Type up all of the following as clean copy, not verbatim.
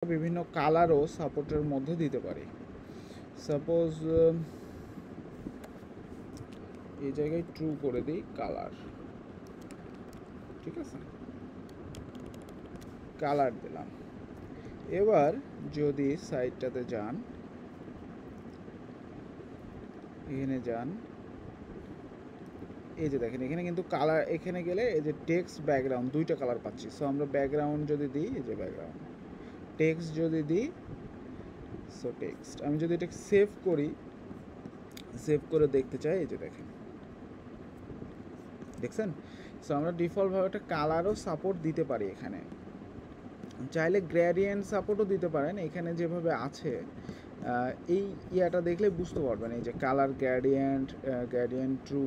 বিভিন্ন কালারও সাপোর্টের মধ্যে দিতে পারি। সাপোজ এই জায়গায় ট্রু করে দিই কালার, ঠিক আছে, কালার দিলাম। এবার যদি সাইটটাতে যান, এখানে যান, এই যে দেখেন এখানে কিন্তু কালার, এখানে গেলে এই যে টেক্সট ব্যাকগ্রাউন্ড দুইটা কালার পাচ্ছি। সো আমরা ব্যাকগ্রাউন্ড যদি দিই, এই যে ব্যাকগ্রাউন্ড, টেক্সট যদি দিই, সো টেক্সট, আমি যদি এটা সেভ করি, সেভ করে দেখতে চাই, এই যে দেখেন, দেখছেন? সো আমরা ডিফল্টভাবে একটা কালারও সাপোর্ট দিতে পারি এখানে। চাইলে গ্রেডিয়েন্ট সাপোর্টও দিতে পারেন, এখানে যেভাবে আছে এই ইয়াটা দেখলে বুঝতে পারবেন, এই যে colour gradient, gradient true.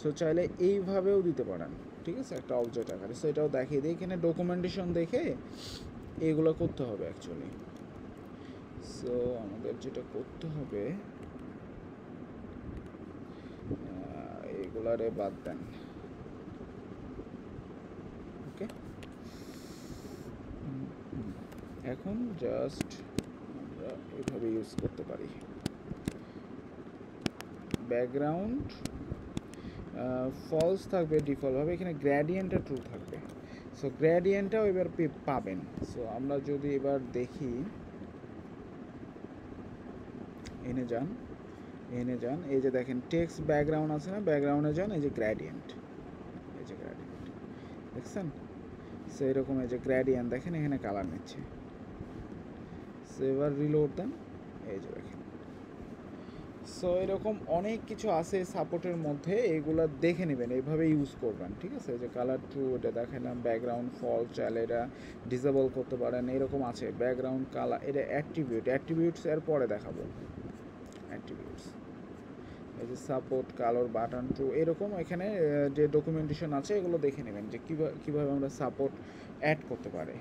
So চাইলে এইভাবেও দিতে পারেন, ঠিক আছে, একটা অবজেক্ট আকারে। সো এটাও দেখিয়ে দিই, এখানে ডকুমেন্টেশন দেখে এইগুলো করতে হবে অ্যাকচুয়ালি। সো আমাদের যেটা করতে হবে, এগুলারে বাদ দেন, ওকে। এখন জাস্ট আমরা এভাবে ইউজ করতে পারি। ব্যাকগ্রাউন্ড ফলস থাকবে ডিফল্টভাবে, এখানে গ্রেডিয়েন্টটা ট্রু থাকবে। সো গ্রেডিয়েন্টটাও এবার পাবেন। সো আমরা যদি এবার দেখি, এনে যান, এনে যান, এই যে দেখেন টেক্সট ব্যাকগ্রাউন্ড আছে না, ব্যাকগ্রাউন্ডে যান, এই যে গ্রেডিয়েন্ট, এই যে গ্রেডিয়েন্ট, দেখছেন? সো এরকম এই যে গ্রেডিয়েন্ট দেখেন এখানে কালার নিচ্ছে। সো এবার রিলোড দেন, এই যে দেখেন। সো এরকম অনেক কিছু আছে সাপোর্টের মধ্যে, এইগুলো দেখে নেবেন, এইভাবে ইউজ করবেন, ঠিক আছে? যে কালার ট্রু এটা দেখালাম, ব্যাকগ্রাউন্ড ফল চাইলে এটা ডিসেবল করতে পারেন, এরকম আছে। ব্যাকগ্রাউন্ড কালার, এটা অ্যাট্রিবিউটস এর পরে দেখাবো। অ্যাট্রিবিউটস, এই যে সাপোর্ট কালার বাটন ট্রু, এরকম এখানে যে ডকুমেন্টেশন আছে এগুলো দেখে নেবেন যে কীভাবে আমরা সাপোর্ট অ্যাড করতে পারি।